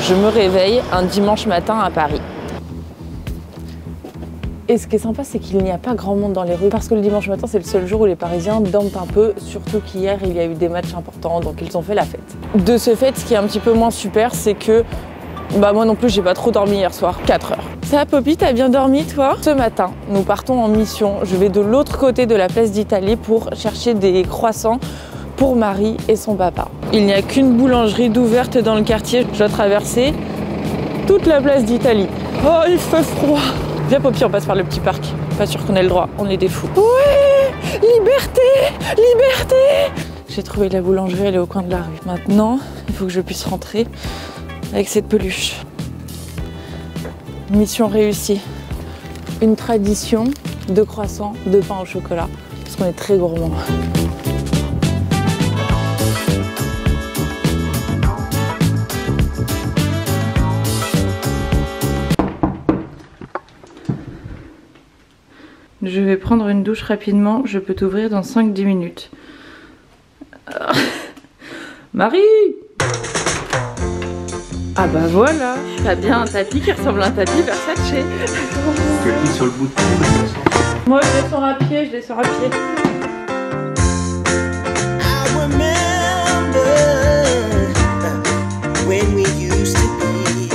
Je me réveille un dimanche matin à Paris. Et ce qui est sympa, c'est qu'il n'y a pas grand monde dans les rues parce que le dimanche matin, c'est le seul jour où les Parisiens dorment un peu, surtout qu'hier, il y a eu des matchs importants, donc ils ont fait la fête. De ce fait, ce qui est un petit peu moins super, c'est que moi non plus, j'ai pas trop dormi hier soir, 4 heures. Ça va, Poppy, t'as bien dormi, toi? Ce matin, nous partons en mission. Je vais de l'autre côté de la place d'Italie pour chercher des croissants pour Marie et son papa. Il n'y a qu'une boulangerie d'ouverte dans le quartier. Je dois traverser toute la place d'Italie. Oh, il fait froid. Viens, Poppy, on passe par le petit parc. Pas sûr qu'on ait le droit, on est des fous. Ouais, liberté, liberté. J'ai trouvé la boulangerie, elle est au coin de la rue. Maintenant, il faut que je puisse rentrer avec cette peluche. Mission réussie. Une tradition de croissants, de pain au chocolat, parce qu'on est très gourmands. Je vais prendre une douche rapidement, je peux t'ouvrir dans 5-10 minutes. Marie! Ah bah voilà! T'as bien un tapis qui ressemble à un tapis Versace. Quelqu'un sur le bout de tout. Moi je descends à pied, When we used to be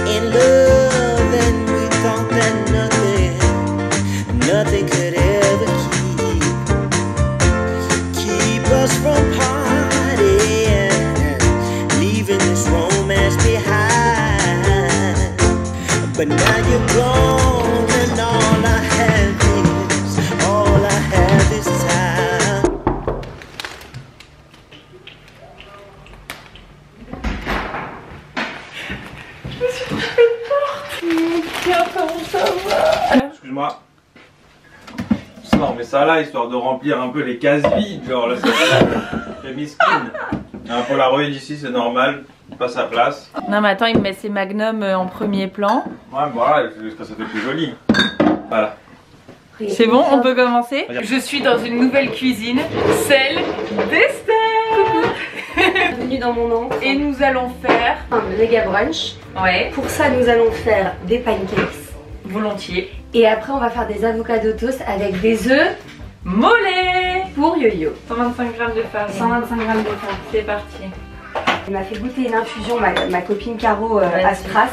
in love and we thought that nothing could ever keep us from partying, leaving this romance behind. But now you're gone and all I have is time. Je me suis trompée de porte. Tiens, comment ça va? Excuse-moi. Ça, on met ça là histoire de remplir un peu les cases vides. Genre là, c'est miskin. Un Polaroid ici, c'est normal. Il passe sa place. Non, mais attends, il me met ses magnums en premier plan. Ouais, voilà, ça fait plus joli. Voilà. C'est bon, on peut commencer? Je suis dans une nouvelle cuisine, celle d'Esther. Bienvenue dans mon nom. Et nous allons faire un méga brunch. Ouais. Pour ça, nous allons faire des pancakes. Volontiers. Et après, on va faire des avocado toast avec des œufs mollets pour yo-yo. 125 g de farine. 125 g de farine. C'est parti. Elle m'a fait goûter une infusion, ma copine Caro à Stras.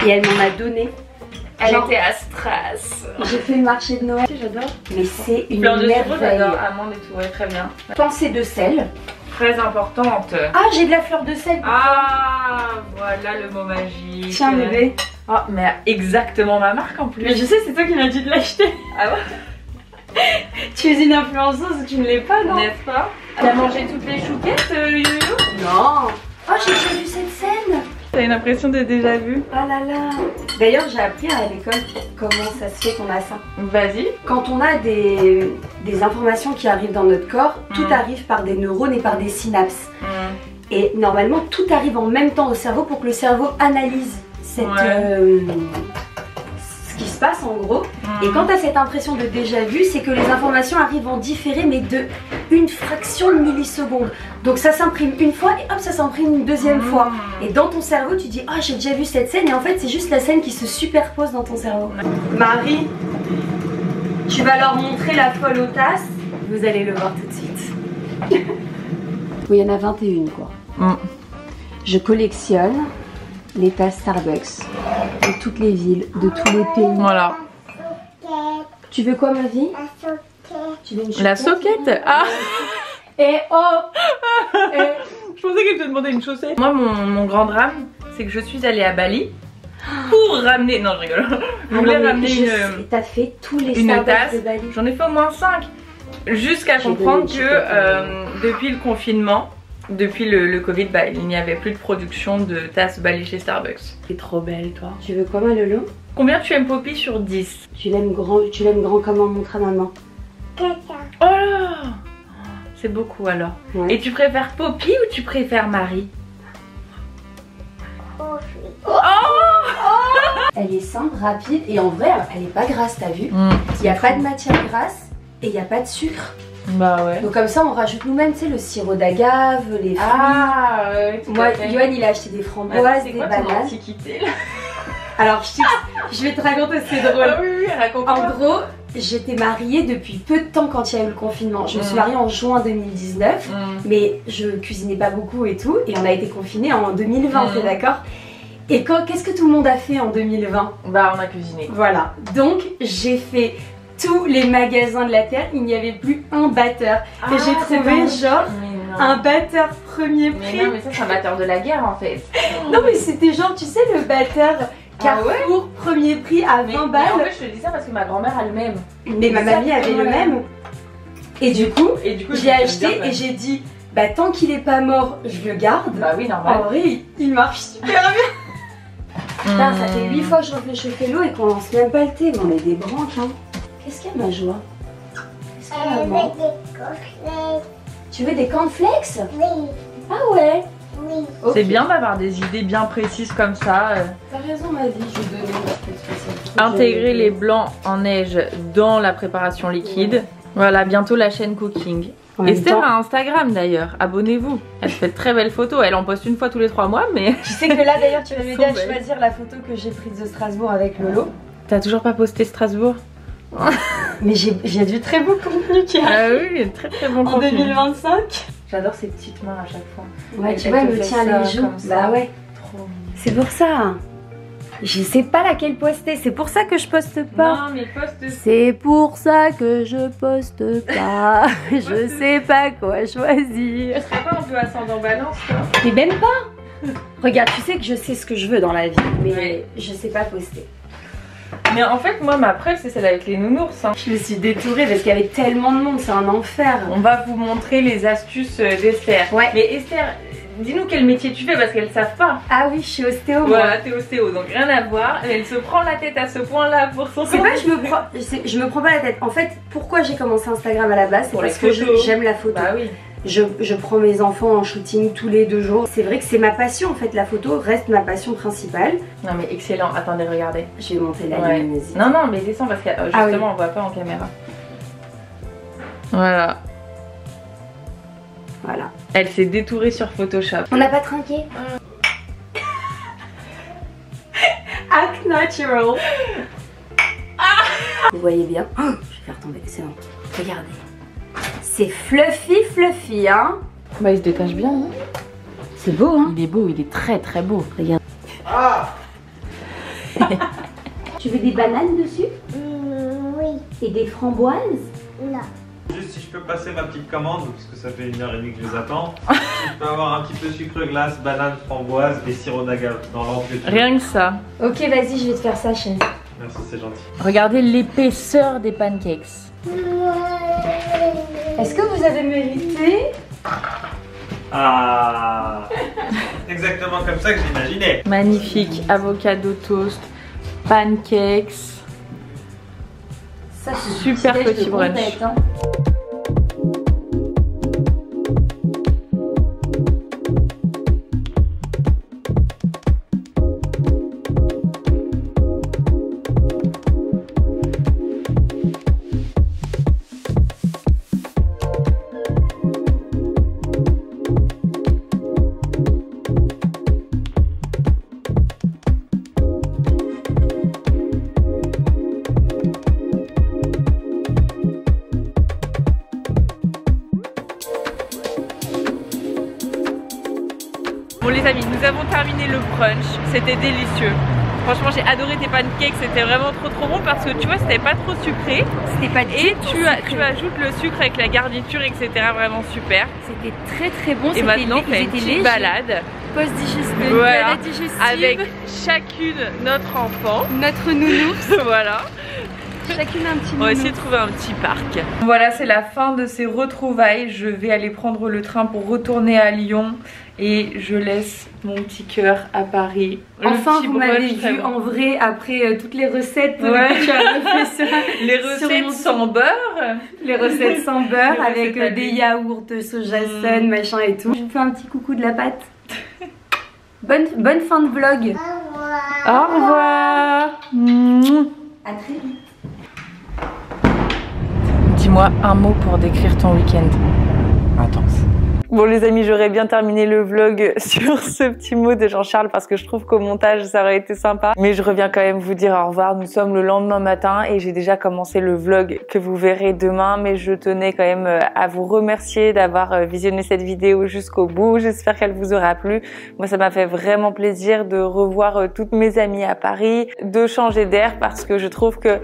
Et elle m'en a donné. Elle était à Stras. J'ai fait le marché de Noël. J'adore. Mais c'est une fleur de merveille. j'adore. Amande et tout, ouais, très bien. Pensée de sel. Très importante. Ah, j'ai de la fleur de sel. Ah, voilà le mot magique. Tiens, bébé. Oh, mais exactement ma marque en plus. Mais je sais, c'est toi qui m'as dit de l'acheter. Ah ouais? Tu es une influenceuse, tu ne l'es pas, non? N'est-ce pas? T'as mangé toutes les chouquettes, yo-yo? Non. Oh, j'ai déjà vu cette scène. T'as une impression de déjà vu? Ah là là. D'ailleurs, j'ai appris à l'école comment ça se fait qu'on a ça. Vas-y. Quand on a des informations qui arrivent dans notre corps, tout arrive par des neurones et par des synapses. Et normalement, tout arrive en même temps au cerveau pour que le cerveau analyse cette, ce qui se passe en gros. Et quand tu as cette impression de déjà vu, c'est que les informations arrivent en différé, mais de une fraction de milliseconde. Donc ça s'imprime une fois et hop, ça s'imprime une deuxième fois. Et dans ton cerveau, tu dis « Ah, j'ai déjà vu cette scène » et en fait, c'est juste la scène qui se superpose dans ton cerveau. Marie, tu vas leur montrer la folle aux tasses. Vous allez le voir tout de suite. Oui, il y en a 21 quoi. Je collectionne les tasses Starbucks de toutes les villes, de tous les pays. Voilà. Tu veux quoi, ma vie? Tu veux une La soquette. Ah. Et oh. Je pensais qu'elle te demandait une chaussette. Moi, mon grand drame, c'est que je suis allée à Bali pour ramener... Non, je rigole. Je voulais ramener T'as fait tous les une Starbucks tasse. de Bali. J'en ai fait au moins 5. Jusqu'à comprendre que depuis le confinement, depuis le Covid, il n'y avait plus de production de tasses Bali chez Starbucks. T'es trop belle, toi. Tu veux quoi, ma Lolo? Combien tu aimes Poppy sur 10? Tu l'aimes grand comme on montre à maman. Oh là, c'est beaucoup alors. Ouais. Et tu préfères Poppy ou tu préfères Marie? Elle est simple, rapide et en vrai, elle est pas grasse, t'as vu? Il n'y a pas de matière grasse et il n'y a pas de sucre. Bah ouais. Donc comme ça, on rajoute nous-mêmes, tu sais, le sirop d'agave, les fruits. Ah tout Moi, à fait. Yoann, il a acheté des framboises, C'est des quoi ton bananes. antiquité là? Alors, je vais te raconter, c'est drôle. Ah oui, oui, raconte-moi. En gros, j'étais mariée depuis peu de temps quand il y a eu le confinement. Je me suis mariée en juin 2019, mais je cuisinais pas beaucoup et tout. Et on a été confinés en 2020, t'es d'accord? Et qu'est-ce que tout le monde a fait en 2020? Bah on a cuisiné. Voilà. Donc, j'ai fait tous les magasins de la Terre. Il n'y avait plus un batteur. Et j'ai trouvé genre un batteur premier prix. Mais non, mais ça c'est un batteur de la guerre en fait. Non, mais c'était genre, tu sais, le batteur Carrefour premier prix à 20 balles. Mais en fait, je te dis ça parce que ma grand-mère a le même. Mais ma mamie avait le même. Et du coup, je j'ai acheté et j'ai dit, bah tant qu'il est pas mort, je le garde. Bah oui, normal. En vrai, il marche super bien. Putain, ça fait 8 fois que je refais chauffer l'eau et qu'on lance même pas le thé. Mais on est des branques, hein. Qu'est-ce qu'il y a, ma joie? Qu'est-ce qu'il y a, maman? Tu veux des cornflakes? Oui, Ah ouais. oui. Ok. C'est bien d'avoir des idées bien précises comme ça. T'as raison, ma vie, je vais donner une petite spécialité. Intégrer les blancs en neige dans la préparation liquide. Voilà, bientôt la chaîne Cooking. Esther a Instagram d'ailleurs, abonnez-vous. Elle fait de très belles photos, elle en poste une fois tous les 3 mois, mais... Tu sais que là d'ailleurs, tu vas m'aider à Belle. choisir la photo que j'ai prise de Strasbourg avec Lolo. T'as toujours pas posté Strasbourg? Mais j'ai du très beau contenu qui arrive Ah oui, très très bon en contenu. 2025. J'adore ses petites mains à chaque fois. Ouais, tu Elle vois, te elle me fait tient ça les joues. comme ça. Bah ouais. Trop. C'est pour ça. Je sais pas laquelle poster, c'est pour ça que je poste pas. Non, mais poste... C'est pour ça que je poste pas. Je sais pas quoi choisir. Tu serais pas un peu ascendant balance, toi? Mais même pas. Regarde, tu sais que je sais ce que je veux dans la vie, mais Ouais. je sais pas poster. Mais en fait, moi, ma preuve, c'est celle avec les nounours. Hein. Je me suis détourée parce qu'il y avait tellement de monde, c'est un enfer. On va vous montrer les astuces d'Esther. Ouais. Mais Esther, dis-nous quel métier tu fais parce qu'elles savent pas. Ah oui, je suis ostéo. moi. Voilà, t'es ostéo, donc rien à voir. Elle se prend la tête à ce point-là pour son C'est pas que je me prends pas la tête. En fait, pourquoi j'ai commencé Instagram à la base, c'est Pour parce les que photos. j'aime la photo. Bah oui. Je prends mes enfants en shooting tous les 2 jours. C'est vrai que c'est ma passion en fait, la photo reste ma passion principale. Non mais excellent, attendez, regardez. Je vais monter la Ouais. luminosité. Non, non, mais descends parce que justement, Ah oui. on voit pas en caméra. Voilà. Voilà. Elle s'est détourée sur Photoshop. On n'a pas trinqué. Act natural. Vous voyez bien. Oh, je vais faire tomber, c'est bon. Regardez. C'est fluffy, hein. Bah il se détache bien, hein. C'est beau, hein. Il est beau, il est très très beau. Regarde. Tu veux des bananes dessus? Oui, Et des framboises? non. Juste si je peux passer ma petite commande, parce que ça fait 1h30 que je les attends. Si je peux avoir un petit peu sucre glace, banane, framboise et sirop d'agave dans l'ordre que tu veux. Rien que ça. Ok, vas-y, je vais te faire ça, chérie. Merci, c'est gentil. Regardez l'épaisseur des pancakes. Est-ce que vous avez mérité? Ah, exactement comme ça que j'imaginais. Magnifique, avocado toast, pancakes. Ça, c'est Super petit déj petit de brunch. compète, hein. Bon les amis, nous avons terminé le brunch, c'était délicieux. Franchement j'ai adoré tes pancakes, c'était vraiment trop bon parce que tu vois c'était pas trop sucré. C'était pas Et tu ajoutes le sucre avec la garniture etc, vraiment super. C'était très bon. Et maintenant on fait une petite balade Post-digestive. Voilà. Digestive. avec chacune notre enfant. notre nounours. Voilà. Chacune un petit On va nounours. essayer de trouver un petit parc. Voilà, c'est la fin de ces retrouvailles. Je vais aller prendre le train pour retourner à Lyon. Et je laisse mon petit cœur à Paris. Le Enfin, petit vous m'avez brunch très vu bon. en vrai après toutes les recettes Ouais. que tu as fait sur, Les sur recettes mon- sans beurre. les recettes sans beurre Les avec recettes à des lui. yaourts, soja sun, machin et tout. Je vous fais un petit coucou de la pâte. Bonne fin de vlog. Au revoir. Mouah. À très vite. Dis-moi un mot pour décrire ton week-end. Intense. Bon les amis, j'aurais bien terminé le vlog sur ce petit mot de Jean-Charles parce que je trouve qu'au montage ça aurait été sympa. Mais je reviens quand même vous dire au revoir. Nous sommes le lendemain matin et j'ai déjà commencé le vlog que vous verrez demain. Mais je tenais quand même à vous remercier d'avoir visionné cette vidéo jusqu'au bout. J'espère qu'elle vous aura plu. Moi ça m'a fait vraiment plaisir de revoir toutes mes amies à Paris, de changer d'air parce que je trouve que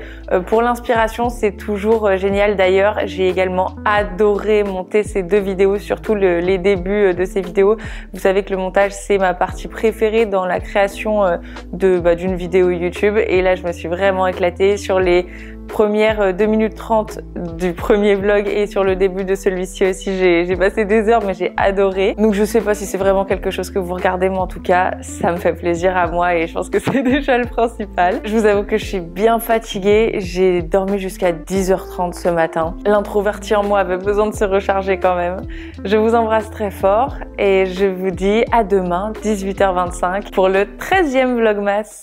pour l'inspiration c'est toujours génial. D'ailleurs j'ai également adoré monter ces deux vidéos, surtout les débuts de ces vidéos. Vous savez que le montage c'est ma partie préférée dans la création d'une vidéo YouTube et là je me suis vraiment éclatée sur les premières 2 minutes 30 du premier vlog et sur le début de celui-ci aussi j'ai passé des heures mais j'ai adoré. Donc je sais pas si c'est vraiment quelque chose que vous regardez mais en tout cas ça me fait plaisir à moi et je pense que c'est déjà le principal. Je vous avoue que je suis bien fatiguée, j'ai dormi jusqu'à 10h30 ce matin. L'introverti en moi avait besoin de se recharger quand même. Je vous embrasse très fort et je vous dis à demain 18h25 pour le 13e vlogmas.